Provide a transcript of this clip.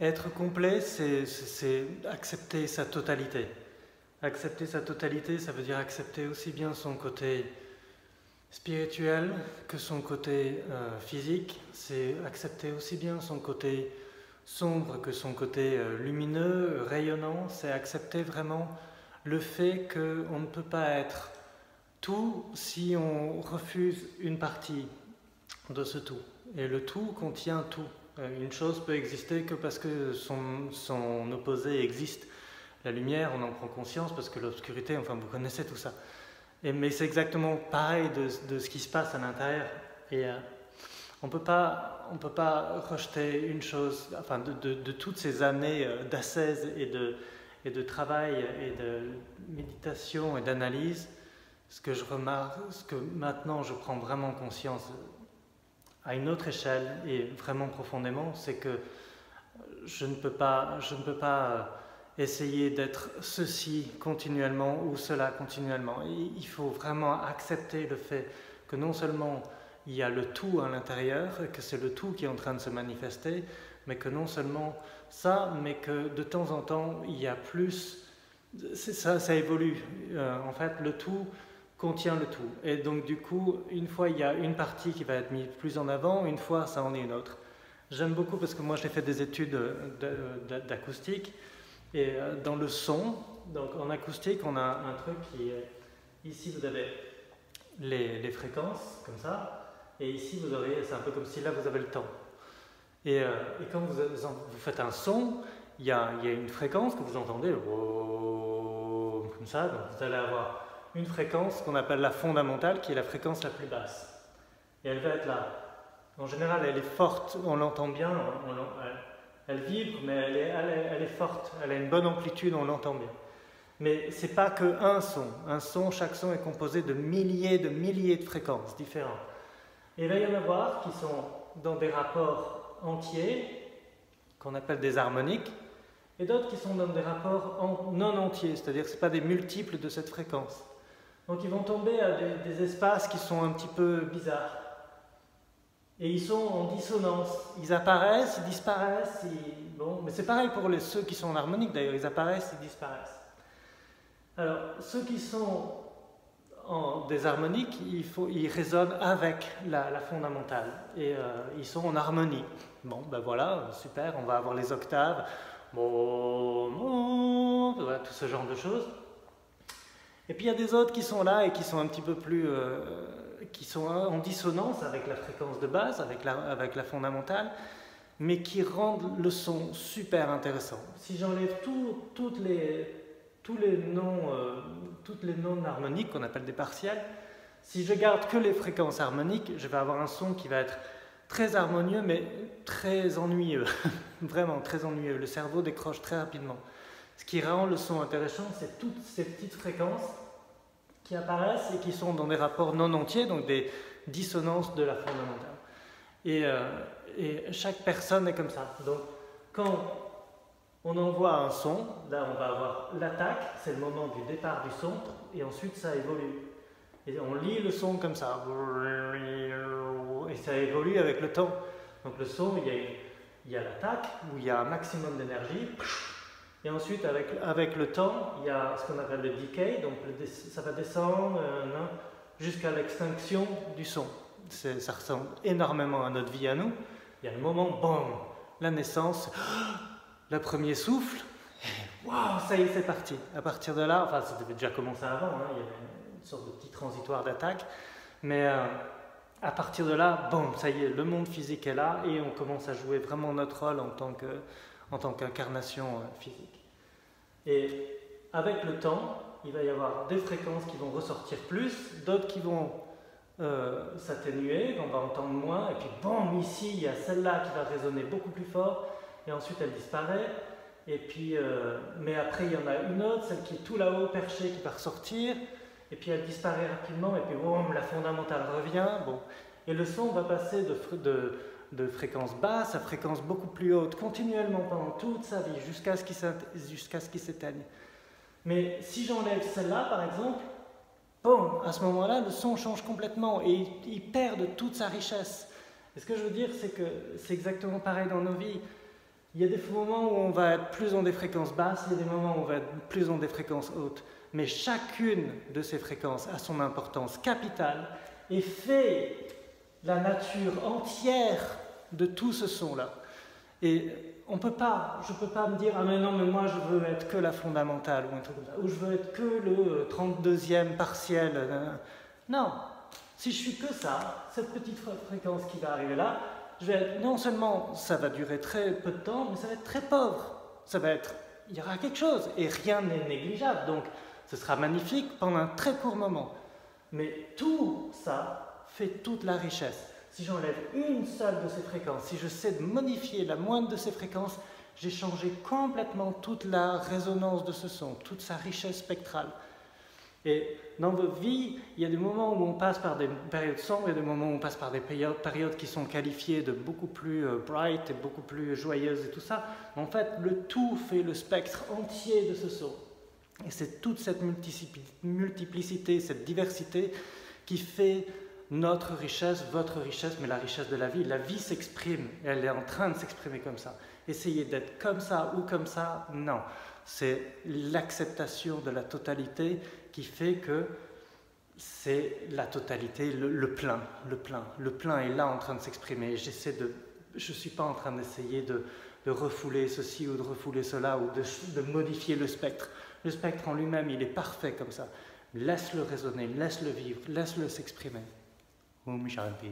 Être complet, c'est accepter sa totalité. Accepter sa totalité, ça veut dire accepter aussi bien son côté spirituel que son côté physique. C'est accepter aussi bien son côté sombre que son côté lumineux, rayonnant. C'est accepter vraiment le fait qu'on ne peut pas être tout si on refuse une partie de ce tout. Et le tout contient tout. Une chose peut exister que parce que son opposé existe. La lumière, on en prend conscience parce que l'obscurité, enfin vous connaissez tout ça. Mais c'est exactement pareil de ce qui se passe à l'intérieur. Et on peut pas rejeter une chose, enfin de toutes ces années d'ascèse et de travail et de méditation et d'analyse, ce que je remarque, ce que maintenant je prends vraiment conscience à une autre échelle et vraiment profondément, c'est que je ne peux pas essayer d'être ceci continuellement ou cela continuellement. Et il faut vraiment accepter le fait que non seulement il y a le tout à l'intérieur, que c'est le tout qui est en train de se manifester, mais que non seulement ça, mais que de temps en temps, il y a plus... Ça évolue. En fait, le tout contient le tout. Et donc du coup, une fois il y a une partie qui va être mise plus en avant, une fois ça en est une autre. J'aime beaucoup parce que moi j'ai fait des études d'acoustique et dans le son, donc en acoustique on a un truc qui est, ici vous avez les fréquences comme ça, et ici vous aurez, c'est un peu comme si là vous avez le temps. Et quand vous faites un son, il y a une fréquence que vous entendez, comme ça, donc vous allez avoir une fréquence qu'on appelle la fondamentale, qui est la fréquence la plus basse. Et elle va être là. En général, elle est forte, on l'entend bien, elle vibre, mais elle est forte, elle a une bonne amplitude, on l'entend bien. Mais ce n'est pas qu'un son. Un son, chaque son est composé de milliers de fréquences différentes. Et il va y en avoir qui sont dans des rapports entiers, qu'on appelle des harmoniques, et d'autres qui sont dans des rapports non entiers, c'est-à-dire que ce n'est pas des multiples de cette fréquence. Donc ils vont tomber à des espaces qui sont un petit peu bizarres. Et ils sont en dissonance. Ils apparaissent, ils disparaissent. Bon, mais c'est pareil pour ceux qui sont en harmonique d'ailleurs, ils apparaissent, ils disparaissent. Alors, ceux qui sont en des harmoniques, ils résonnent avec la fondamentale. Et ils sont en harmonie. Bon, ben voilà, super, on va avoir les octaves. Bon, voilà, tout ce genre de choses. Et puis il y a des autres qui sont là et qui sont un petit peu plus... qui sont en dissonance avec la fréquence de base, avec la fondamentale, mais qui rendent le son super intéressant. Si j'enlève toutes les non harmoniques, qu'on appelle des partiels, si je garde que les fréquences harmoniques, je vais avoir un son qui va être très harmonieux, mais très ennuyeux. Vraiment très ennuyeux. Le cerveau décroche très rapidement. Ce qui rend le son intéressant, c'est toutes ces petites fréquences qui apparaissent et qui sont dans des rapports non entiers, donc des dissonances de la fondamentale. Et chaque personne est comme ça. Donc, quand on envoie un son, là on va avoir l'attaque, c'est le moment du départ du son, et ensuite ça évolue. Et on lit le son comme ça, et ça évolue avec le temps. Donc le son, il y a l'attaque, où il y a un maximum d'énergie, et ensuite avec le temps, il y a ce qu'on appelle le decay, donc ça va descendre jusqu'à l'extinction du son. Ça ressemble énormément à notre vie à nous. Il y a le moment, boum, la naissance, le premier souffle, et waouh, ça y est, c'est parti. À partir de là, enfin ça devait déjà commencer avant, il y avait une sorte de petit transitoire d'attaque, mais à partir de là, boum, ça y est, le monde physique est là et on commence à jouer vraiment notre rôle en tant qu'incarnation physique. Et avec le temps, il va y avoir des fréquences qui vont ressortir plus, d'autres qui vont s'atténuer, qu'on va entendre moins, et puis boum, ici, il y a celle-là qui va résonner beaucoup plus fort, et ensuite elle disparaît, et puis, mais après il y en a une autre, celle qui est tout là-haut perchée, qui va ressortir, et puis elle disparaît rapidement, et puis boum, la fondamentale revient, bon. Et le son va passer de fréquence basse à fréquence beaucoup plus haute, continuellement pendant toute sa vie, jusqu'à ce qu'il s'éteigne. Mais si j'enlève celle-là, par exemple, boum, à ce moment-là, le son change complètement et il perd de toute sa richesse. Et ce que je veux dire, c'est que c'est exactement pareil dans nos vies. Il y a des moments où on va être plus dans des fréquences basses, il y a des moments où on va être plus dans des fréquences hautes. Mais chacune de ces fréquences a son importance capitale et fait la nature entière de tout ce son-là. Et je ne peux pas me dire « Ah mais non, mais moi je veux être que la fondamentale » ou un truc comme ça, ou « Je veux être que le 32e partiel ». Non, si je suis que ça, cette petite fréquence qui va arriver là, non seulement ça va durer très peu de temps, mais ça va être très pauvre. Il y aura quelque chose, et rien n'est négligeable, donc ce sera magnifique pendant un très court moment. Mais tout ça fait toute la richesse. Si j'enlève une seule de ces fréquences, si je sais de modifier la moindre de ces fréquences, j'ai changé complètement toute la résonance de ce son, toute sa richesse spectrale. Et dans votre vie, il y a des moments où on passe par des périodes sombres, il y a des moments où on passe par des périodes qui sont qualifiées de beaucoup plus bright et beaucoup plus joyeuses et tout ça. En fait, le tout fait le spectre entier de ce son. Et c'est toute cette multiplicité, cette diversité qui fait notre richesse, votre richesse, mais la richesse de la vie. La vie s'exprime, et elle est en train de s'exprimer comme ça. Essayer d'être comme ça ou comme ça, non. C'est l'acceptation de la totalité qui fait que c'est la totalité, le plein. Le plein est là en train de s'exprimer. Je ne suis pas en train d'essayer de refouler ceci ou de refouler cela ou de modifier le spectre. Le spectre en lui-même, il est parfait comme ça. Laisse-le résonner, laisse-le vivre, laisse-le s'exprimer. Om Shanti.